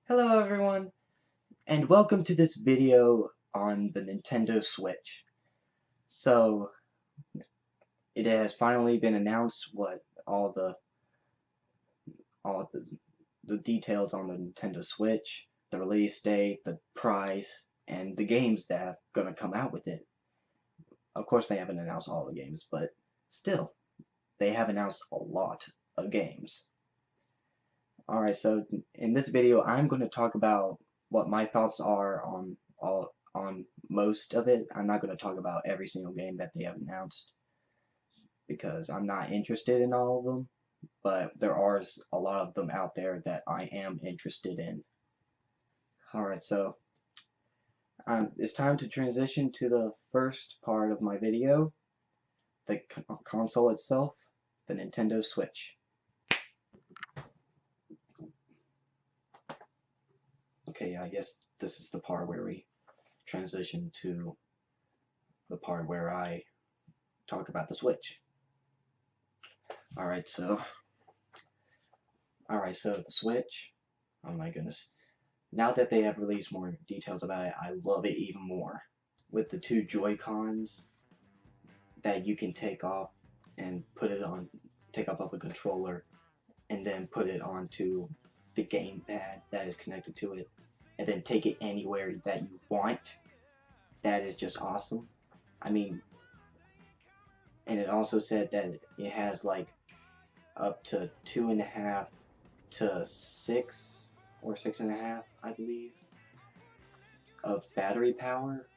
Hello everyone, and welcome to this video on the Nintendo Switch. So, it has finally been announced what all the details on the Nintendo Switch, the release date, the price, and the games that are gonna come out with it. Of course they haven't announced all the games, but still, they have announced a lot of games. Alright, so in this video I'm going to talk about what my thoughts are on most of it. I'm not going to talk about every single game that they have announced because I'm not interested in all of them, but there are a lot of them out there that I am interested in. Alright, so it's time to transition to the first part of my video, the console itself, the Nintendo Switch. Okay, I guess this is the part where we transition to the part where I talk about the Switch. Alright, so the Switch, oh my goodness. Now that they have released more details about it, I love it even more. With the two Joy-Cons that you can take off and take off of a controller and then put it onto the gamepad that is connected to it and then take it anywhere that you want. That is just awesome. I mean, and it also said that it has like up to 2.5 to 6 or 6.5, I believe, of battery power,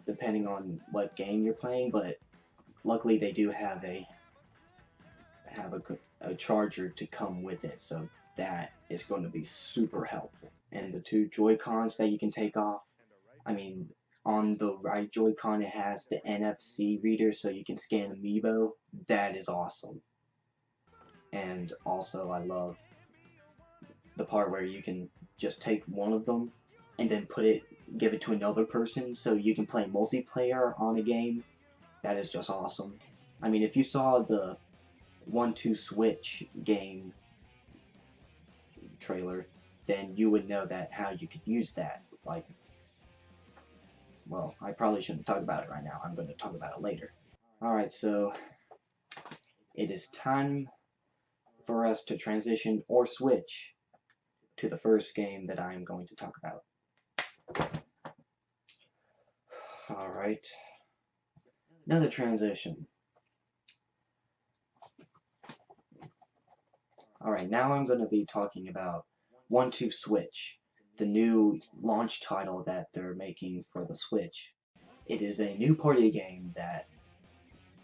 depending on what game you're playing. But luckily, they do have a charger to come with it, so that is going to be super helpful. And the two Joy-Cons that you can take off, I mean, on the right Joy-Con it has the NFC reader so you can scan Amiibo. That is awesome. And also I love the part where you can just take one of them and then give it to another person so you can play multiplayer on a game. That is just awesome. I mean, if you saw the 1-2 Switch game trailer, then you would know that how you could use that. Like, well, I probably shouldn't talk about it right now. I'm going to talk about it later. Alright, so it is time for us to transition or switch to the first game that I am going to talk about. Alright. Another transition. Alright, now I'm going to be talking about 1-2 Switch, the new launch title that they're making for the Switch. It is a new party game that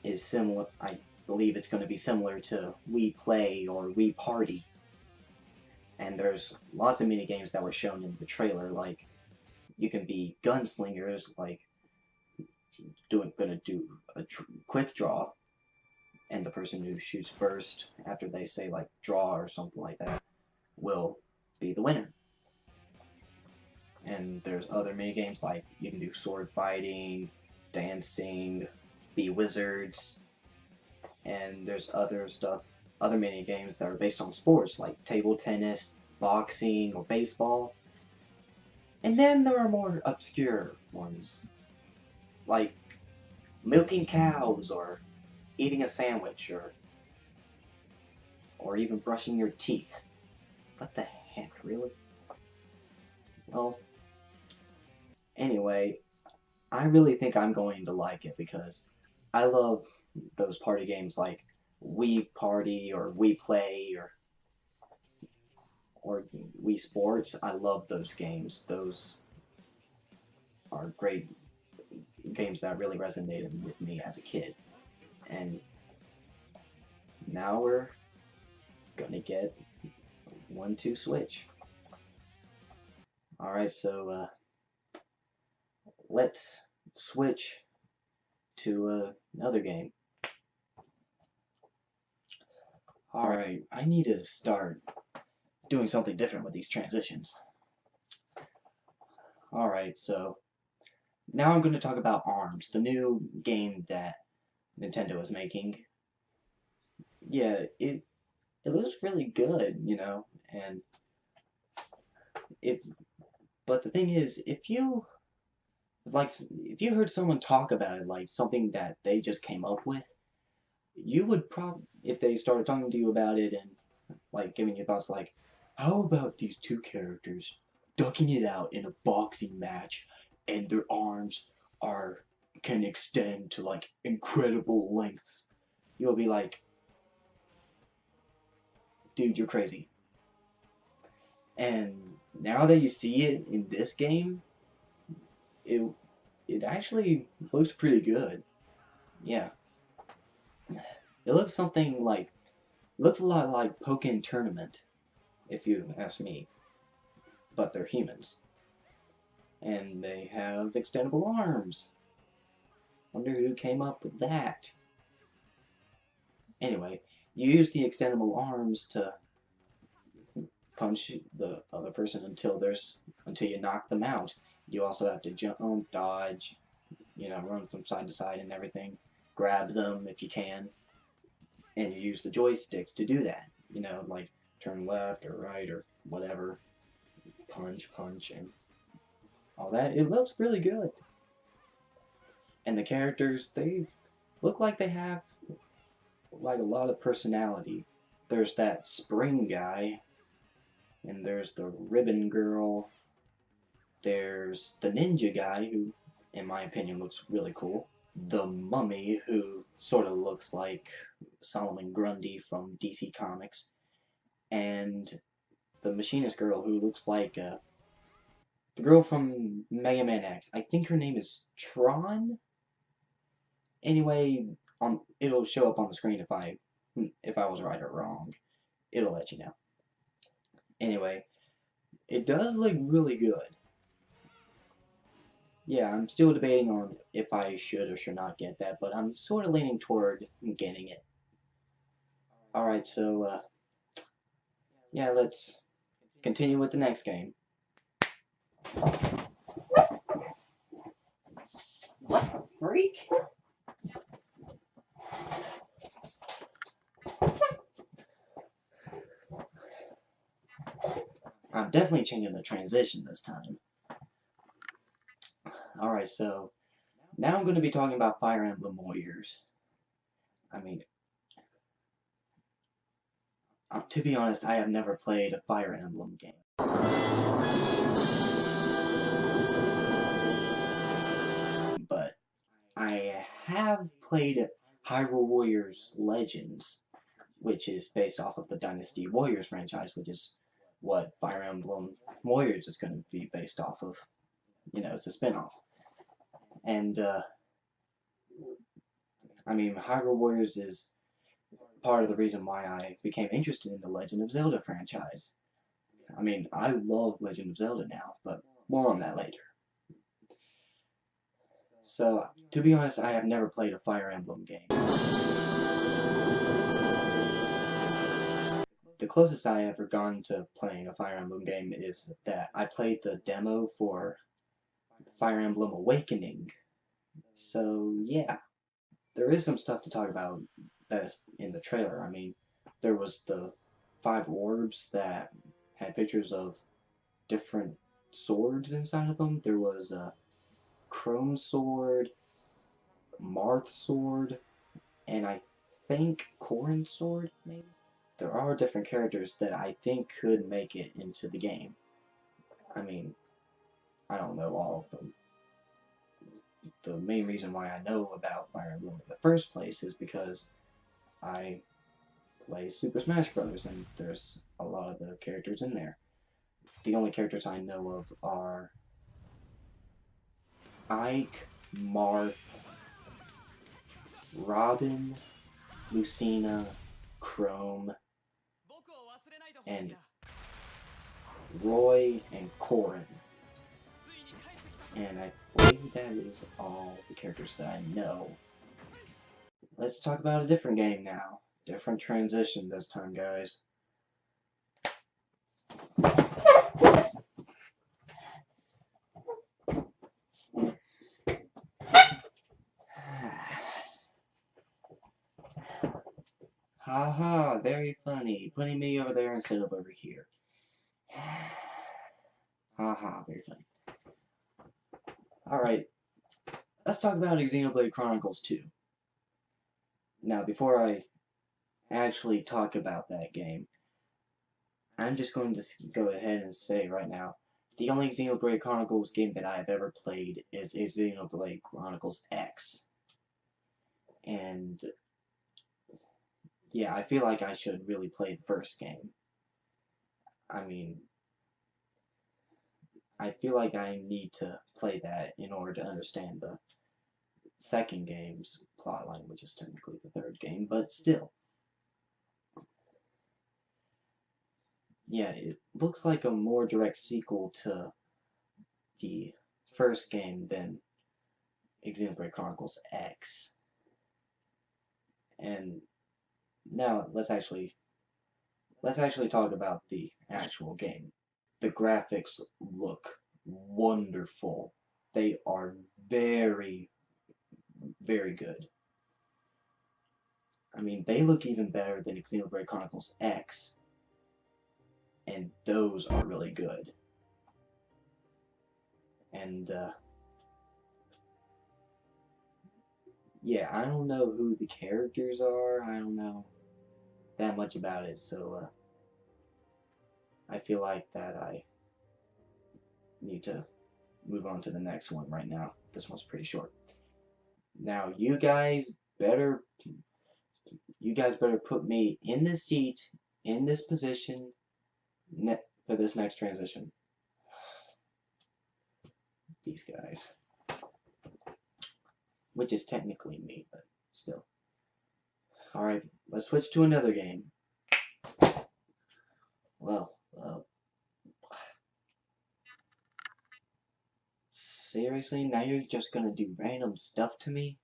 is similar, I believe it's going to be similar to Wii Play or Wii Party. And there's lots of mini games that were shown in the trailer, like you can be gunslingers, like gonna do a quick draw, and the person who shoots first after they say like draw or something like that will be the winner. And there's other mini games like you can do sword fighting, dancing, be wizards, and there's other mini games that are based on sports like table tennis, boxing, or baseball. And then there are more obscure ones like milking cows or eating a sandwich or even brushing your teeth. What the heck, really? Well, anyway, I really think I'm going to like it because I love those party games like Wii Party or Wii Play or Wii Sports. I love those games. Those are great games that really resonated with me as a kid. And now we're gonna get 1-2 Switch. Alright, so let's switch to another game. Alright, I need to start doing something different with these transitions. Alright, so now I'm going to talk about ARMS, the new game that Nintendo is making. Yeah, it looks really good, you know, and but the thing is, if you heard someone talk about it like something that they just came up with, you would if they started talking to you about it and like giving you thoughts like, how about these two characters ducking it out in a boxing match and their arms can extend to like incredible lengths? You'll be like, dude, you're crazy. And now that you see it in this game, it actually looks pretty good. Yeah. It looks something like, looks a lot like Pokken Tournament, if you ask me. But they're humans. And they have extendable arms. Wonder who came up with that. Anyway, you use the extendable arms to punch the other person until you knock them out. You also have to jump, dodge, run from side to side and everything. Grab them if you can. And you use the joysticks to do that. Like turn left or right or whatever. Punch, and all that. It looks really good. And the characters, they look like they have like a lot of personality. There's that spring guy, and there's the ribbon girl, there's the ninja guy, who, in my opinion, looks really cool, the mummy, who sort of looks like Solomon Grundy from DC Comics, and the machinist girl, who looks like the girl from Mega Man X. I think her name is Tron? Anyway, it'll show up on the screen if I was right or wrong. It'll let you know. Anyway, it does look really good. Yeah, I'm still debating on if I should or should not get that, but I'm sort of leaning toward getting it. Alright, so, yeah, let's continue with the next game. What freak? I'm definitely changing the transition this time. Alright, so now I'm going to be talking about Fire Emblem Warriors. I mean, to be honest, I have never played a Fire Emblem game. But I have played Hyrule Warriors Legends, which is based off of the Dynasty Warriors franchise, which is what Fire Emblem Warriors is going to be based off of. It's a spin-off. And, I mean, Hyrule Warriors is part of the reason why I became interested in the Legend of Zelda franchise. I mean, I love Legend of Zelda now, but more on that later. So, to be honest, I have never played a Fire Emblem game. The closest I ever gone to playing a Fire Emblem game is that I played the demo for Fire Emblem Awakening. So, yeah. There is some stuff to talk about that is in the trailer. I mean, there was the 5 orbs that had pictures of different swords inside of them. There was a Chrome sword, Marth sword, and I think Corrin sword, maybe? There are different characters that I think could make it into the game. I mean, I don't know all of them. The main reason why I know about Fire Emblem in the first place is because I play Super Smash Bros. And there's a lot of the characters in there. The only characters I know of are Ike, Marth, Robin, Lucina, Chrome, and Roy and Corrin. And I believe that is all the characters that I know. Let's talk about a different game now. Different transition this time, guys. Haha, very funny. Putting me over there instead of over here. Haha, very funny. Alright, let's talk about Xenoblade Chronicles 2. Now, before I actually talk about that game, I'm just going to go ahead and say right now, the only Xenoblade Chronicles game that I have ever played is Xenoblade Chronicles X. And yeah, I feel like I should really play the first game. I mean, I feel like I need to play that in order to understand the second game's plotline, which is technically the third game, but still. Yeah, it looks like a more direct sequel to the first game than Xenoblade Chronicles X. And now let's actually talk about the actual game. The graphics look wonderful. They are very, very good. I mean, they look even better than Xenoblade Chronicles X, and those are really good. And yeah, I don't know who the characters are. I don't know that much about it, so I feel like that I need to move on to the next one right now. This one's pretty short. Now, you guys better put me in this seat, in this position, for this next transition. These guys. Which is technically me, but still. Alright, let's switch to another game. Well, seriously? Now you're just gonna do random stuff to me?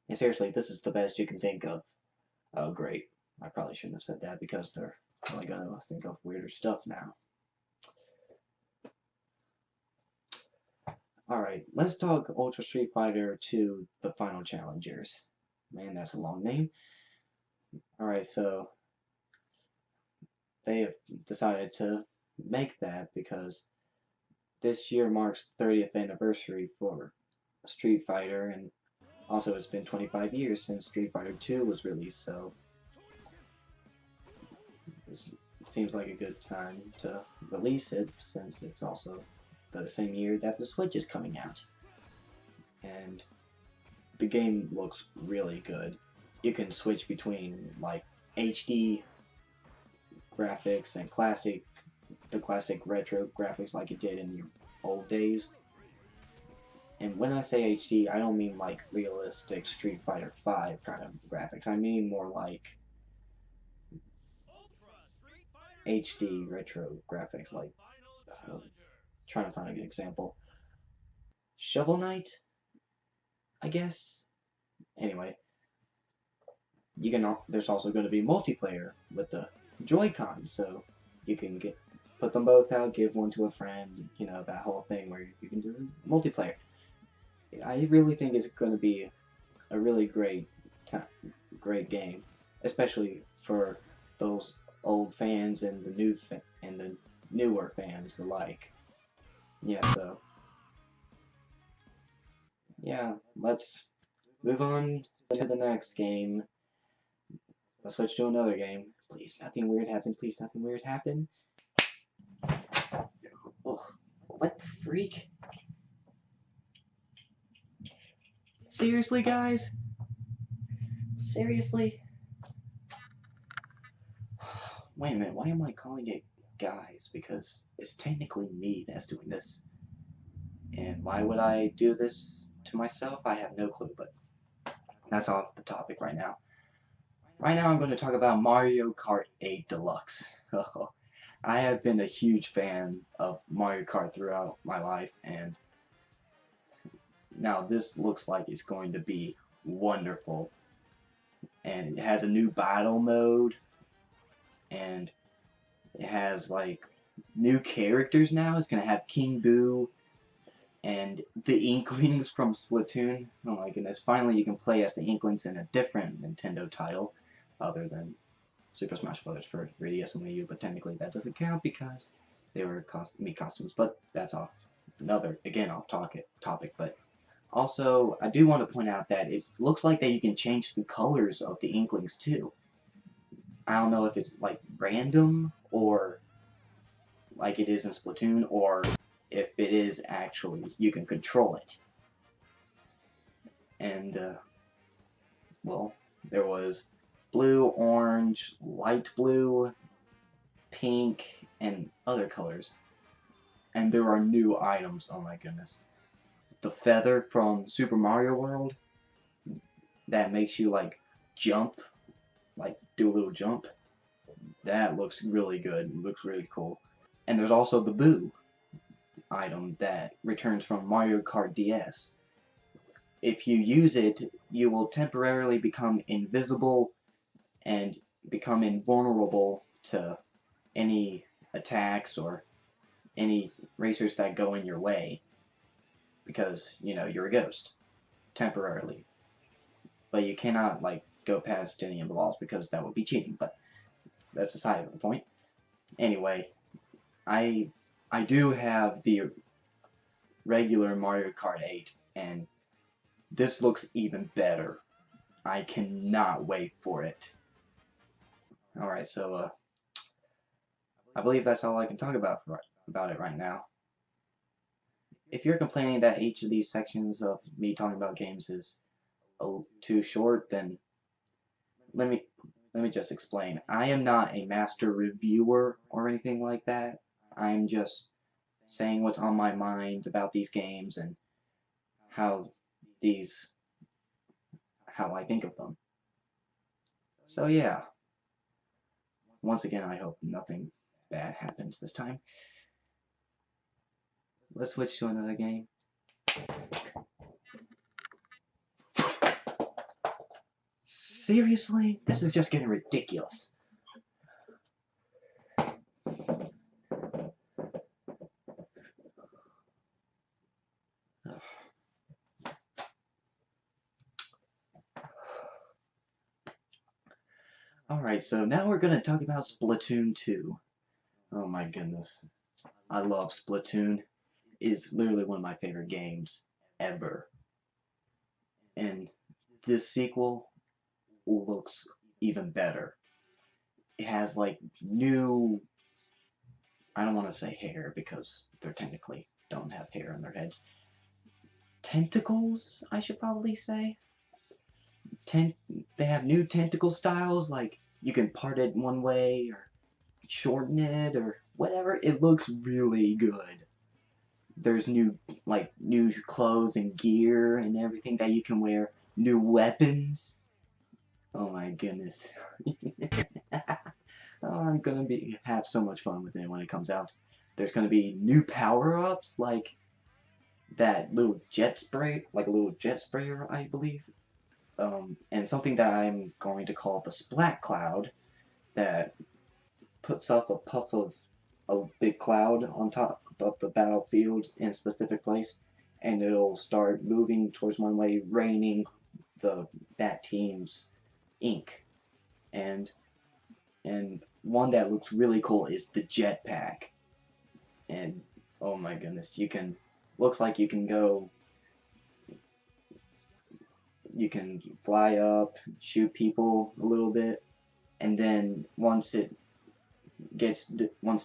And seriously, this is the best you can think of. Oh, great. I probably shouldn't have said that because they're probably gonna think of weirder stuff now. Alright, let's talk Ultra Street Fighter 2 The Final Challengers. Man, that's a long name. Alright, so they have decided to make that because this year marks the 30th anniversary for Street Fighter, and also it's been 25 years since Street Fighter 2 was released, so it seems like a good time to release it since it's also the same year that the Switch is coming out. And the game looks really good. You can switch between like HD graphics and the classic retro graphics like it did in the old days. And when I say HD, I don't mean like realistic Street Fighter V kind of graphics. I mean more like HD retro graphics, like trying to find a good example. Shovel Knight, I guess. Anyway, there's also going to be multiplayer with the Joy-Con, so you can put them both out, give one to a friend, you know, that whole thing where you can do multiplayer. I really think it's going to be a really great game, especially for those old fans and the newer fans alike. Yeah, so yeah, let's move on to the next game. Let's switch to another game. Please, nothing weird happen. Please, nothing weird happen. Oh, what the freak? Seriously, guys? Seriously? Wait a minute, why am I calling it guys? Because it's technically me that's doing this. And why would I do this to myself? I have no clue, but that's off the topic right now. Right now I'm going to talk about Mario Kart 8 Deluxe. I have been a huge fan of Mario Kart throughout my life, and now this looks like it's going to be wonderful. And it has a new battle mode, and it has like new characters now. It's going to have King Boo and the Inklings from Splatoon. Oh my goodness, finally you can play as the Inklings in a different Nintendo title other than Super Smash Bros. For 3DS and Wii U, but technically that doesn't count because they were meat costumes, but that's off topic. But also, I do want to point out that it looks like that you can change the colors of the Inklings too. I don't know if it's like random or like it is in Splatoon, or if it is actually you can control it. And well, there was blue, orange, light blue, pink, and other colors. And there are new items, oh my goodness. The feather from Super Mario World that makes you like jump, like do a little jump. That looks really good, it looks really cool. And there's also the Boo item that returns from Mario Kart DS. If you use it, you will temporarily become invisible and become invulnerable to any attacks or any racers that go in your way, because, you know, you're a ghost, temporarily. But you cannot, like, go past any of the walls, because that would be cheating, but that's aside of the point. Anyway, I do have the regular Mario Kart 8, and this looks even better. I cannot wait for it. Alright, so, I believe that's all I can talk about it right now. If you're complaining that each of these sections of me talking about games is too short, then let me just explain. I am not a master reviewer or anything like that. I'm just saying what's on my mind about these games and how I think of them. So yeah. Once again, I hope nothing bad happens this time. Let's switch to another game. Seriously? This is just getting ridiculous. Alright, so now we're gonna talk about Splatoon 2. Oh my goodness. I love Splatoon. It's literally one of my favorite games ever. And this sequel looks even better. It has like new, I don't want to say hair because they technically don't have hair on their heads. Tentacles, I should probably say. They have new tentacle styles, like you can part it one way or shorten it or whatever. It looks really good. There's new clothes and gear and everything that you can wear. New weapons. Oh my goodness. Oh, I'm gonna have so much fun with it when it comes out. There's gonna be new power-ups like that little jet spray, like a little jet sprayer, I believe. And something that I'm going to call the Splat Cloud, that puts off a puff of a big cloud on top of the battlefield in a specific place, and it'll start moving towards one way, raining that team's ink. And one that looks really cool is the jetpack. And oh my goodness, looks like you can fly up, shoot people a little bit, and then once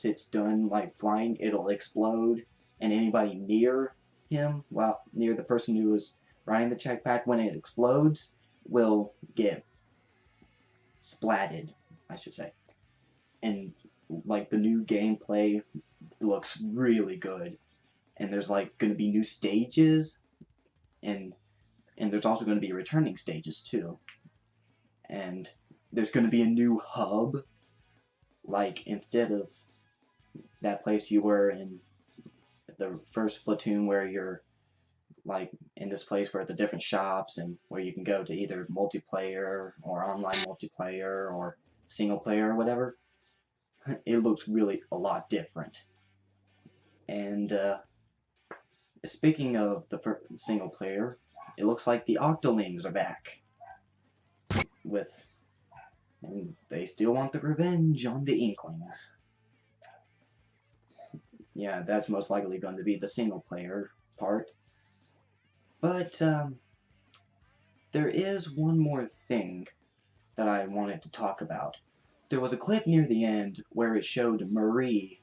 it's done like flying, it'll explode, and anybody near him, near the person who was riding the jetpack, when it explodes, will get splatted, I should say. And like the new gameplay looks really good, and there's like going to be new stages, and there's also going to be returning stages too. And there's going to be a new hub, like instead of that place you were in the first Splatoon, where you're like in this place where the different shops and where you can go to either multiplayer or online multiplayer or single player or whatever. It looks really a lot different. And speaking of the single player, it looks like the Octolings are back. And they still want the revenge on the Inklings. yeah, that's most likely going to be the single player part. But there is one more thing that I wanted to talk about. There was a clip near the end where it showed Marie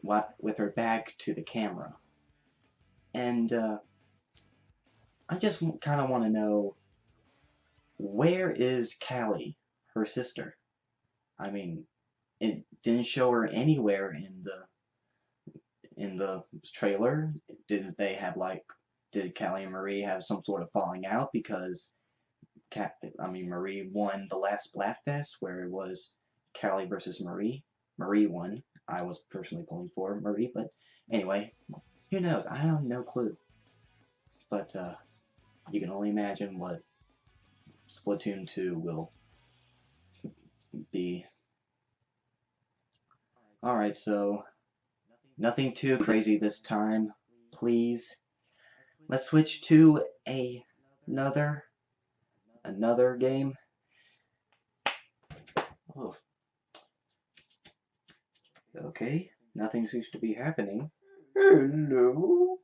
with her back to the camera. And I just kind of want to know, where is Callie, her sister? I mean, it didn't show her anywhere in the trailer. Did they have like, did Callie and Marie have some sort of falling out because Marie won the last Splatfest where it was Callie versus Marie. Marie won. I was personally pulling for Marie, but anyway, who knows? I have no clue. But you can only imagine what Splatoon 2 will be. Alright, so nothing too crazy this time, please. Let's switch to another game. Oh. Okay, nothing seems to be happening. Hello?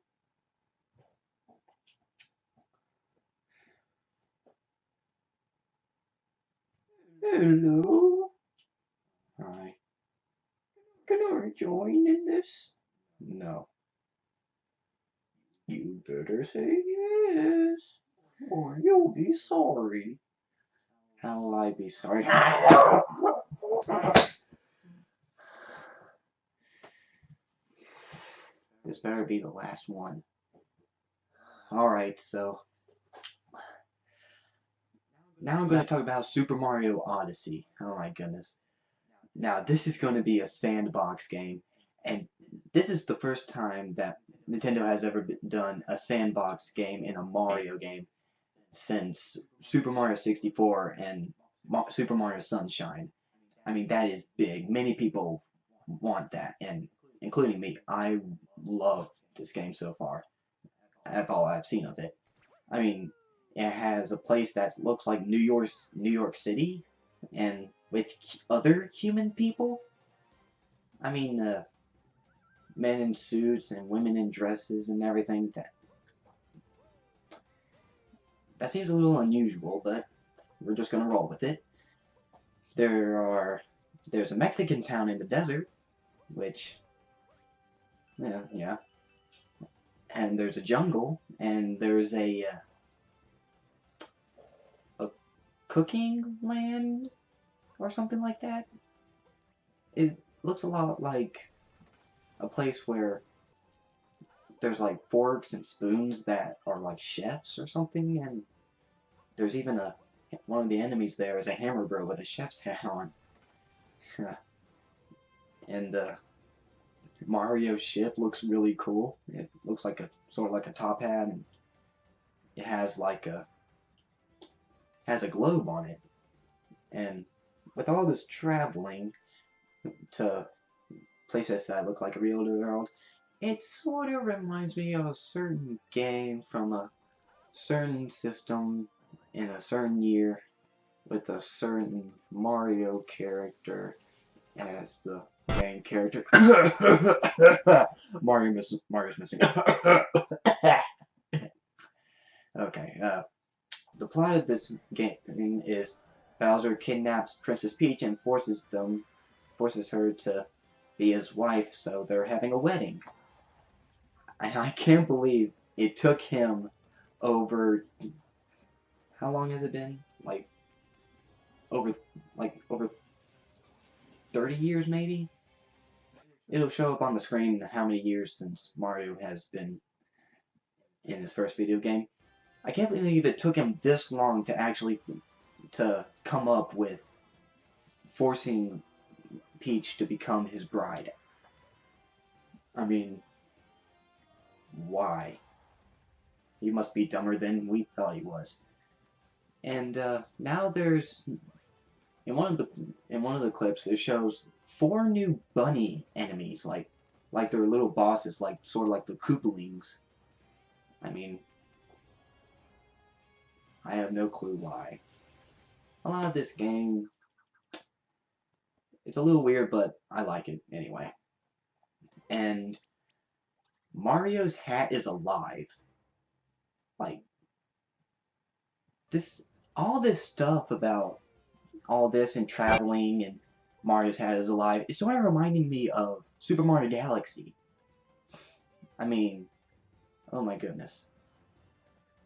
Hello? Hi. Can I join in this? No. You better say yes, or you'll be sorry. How will I be sorry? This better be the last one. Alright, so now I'm going to talk about Super Mario Odyssey. Oh my goodness. Now, this is going to be a sandbox game, and this is the first time that Nintendo has ever done a sandbox game in a Mario game since Super Mario 64 and Super Mario Sunshine. I mean, that is big. Many people want that, and including me. I love this game so far. That's all I've seen of it. I mean, it has a place that looks like New York City, and with other human people. I mean, men in suits and women in dresses and everything. That seems a little unusual, but we're just gonna roll with it. There's a Mexican town in the desert, which, yeah. And there's a jungle, and there's a cooking land or something like that. It looks a lot like a place where there's like forks and spoons that are like chefs or something, and there's even one of the enemies there is a hammer bro with a chef's hat on. And Mario's ship looks really cool. It looks like a sort of like a top hat, and it has like has a globe on it. And with all this traveling to places that look like a real world, it sort of reminds me of a certain game from a certain system in a certain year with a certain Mario character as the main character. Mario's missing. Okay, the plot of this game is Bowser kidnaps Princess Peach and forces her to be his wife, so they're having a wedding. I can't believe it took him over, how long has it been? Over 30 years maybe? It'll show up on the screen how many years since Mario has been in his first video game. I can't believe it took him this long to actually come up with forcing Peach to become his bride. I mean, why? He must be dumber than we thought he was. And now there's in one of the clips it shows 4 new bunny enemies, like they're little bosses, like sort of like the Koopalings. I mean, I have no clue why. A lot of this game, it's a little weird, but I like it anyway. And Mario's hat is alive. Like, this, all this stuff about all this and traveling and Mario's hat is alive is sort of reminding me of Super Mario Galaxy. I mean, oh my goodness.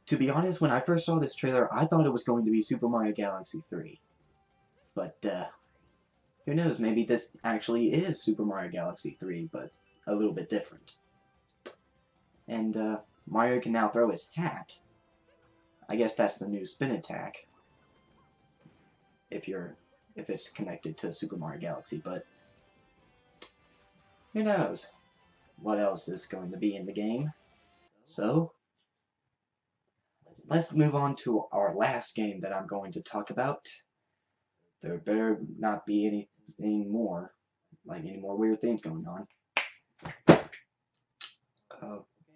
To be honest, when I first saw this trailer, I thought it was going to be Super Mario Galaxy 3. But, who knows, maybe this actually is Super Mario Galaxy 3, but a little bit different. And, Mario can now throw his hat. I guess that's the new spin attack. If it's connected to Super Mario Galaxy, but who knows what else is going to be in the game. So, let's move on to our last game that I'm going to talk about. There better not be anything more, like any more weird things going on.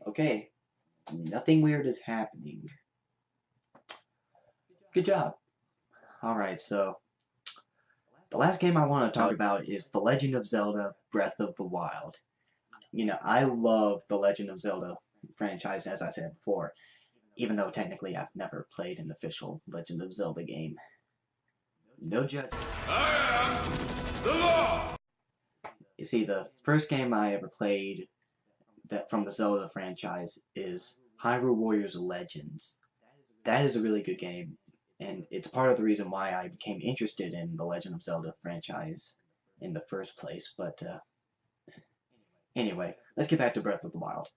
Okay, nothing weird is happening. Good job. Alright, so the last game I want to talk about is The Legend of Zelda Breath of the Wild. You know, I love The Legend of Zelda franchise, as I said before, even though technically I've never played an official Legend of Zelda game. No judgment. I am the law! You see, the first game I ever played from the Zelda franchise is Hyrule Warriors Legends. That is a really good game, and it's part of the reason why I became interested in the Legend of Zelda franchise in the first place, but anyway, let's get back to Breath of the Wild.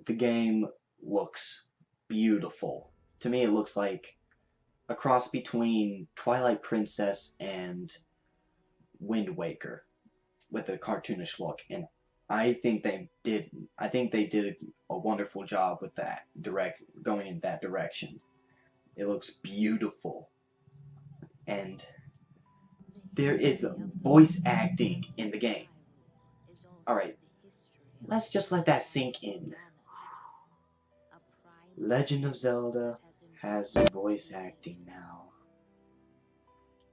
The game looks beautiful. To me, it looks like a cross between Twilight Princess and Wind Waker with a cartoonish look, and I think they did a wonderful job with that, going in that direction. It looks beautiful, and there is voice acting in the game. Alright, let's just let that sink in. Legend of Zelda has voice acting now.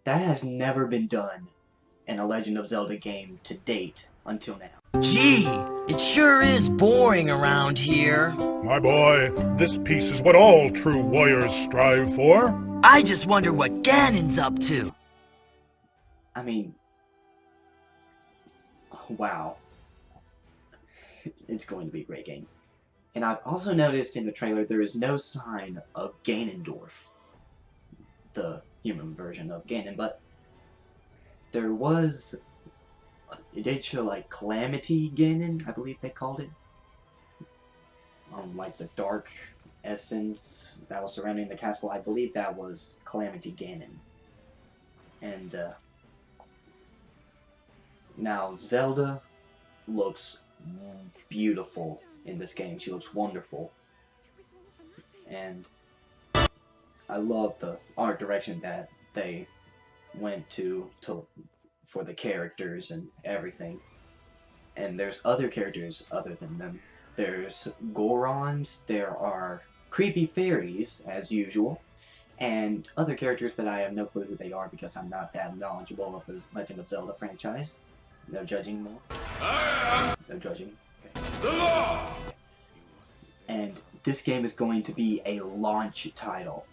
That has never been done in a Legend of Zelda game to date until now. Gee, it sure is boring around here. My boy, this piece is what all true warriors strive for. I just wonder what Ganon's up to. I mean, wow. It's going to be a great game. And I've also noticed in the trailer there is no sign of Ganondorf, the human version of Ganon, but there was, it did show like Calamity Ganon, I believe they called it. Like the dark essence that was surrounding the castle, I believe that was Calamity Ganon. And now Zelda looks beautiful in this game. She looks wonderful. And I love the art direction that they went to for the characters and everything. And there's other characters other than them. There's Gorons, there are creepy fairies, as usual, and other characters that I have no clue who they are because I'm not that knowledgeable of the Legend of Zelda franchise. No judging more. No judging. Okay. The law! And this game is going to be a launch title.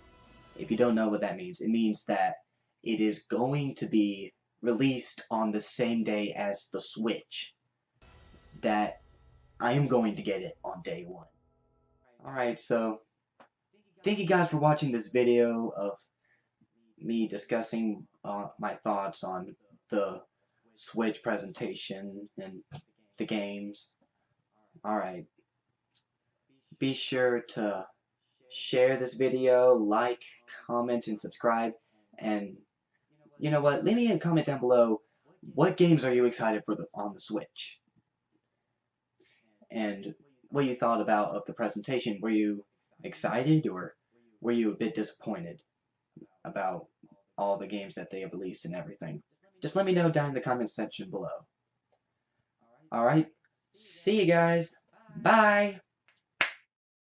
If you don't know what that means, it means that it is going to be released on the same day as the Switch. That I am going to get it on day one. Alright, so thank you guys for watching this video of me discussing my thoughts on the Switch presentation and the games. Alright, be sure to share this video, like, comment, and subscribe, and you know what, leave me a comment down below, what games are you excited for on the Switch? And what you thought of the presentation. Were you excited, or were you a bit disappointed about all the games that they have released and everything? Just let me know down in the comment section below. Alright, see you guys. Bye!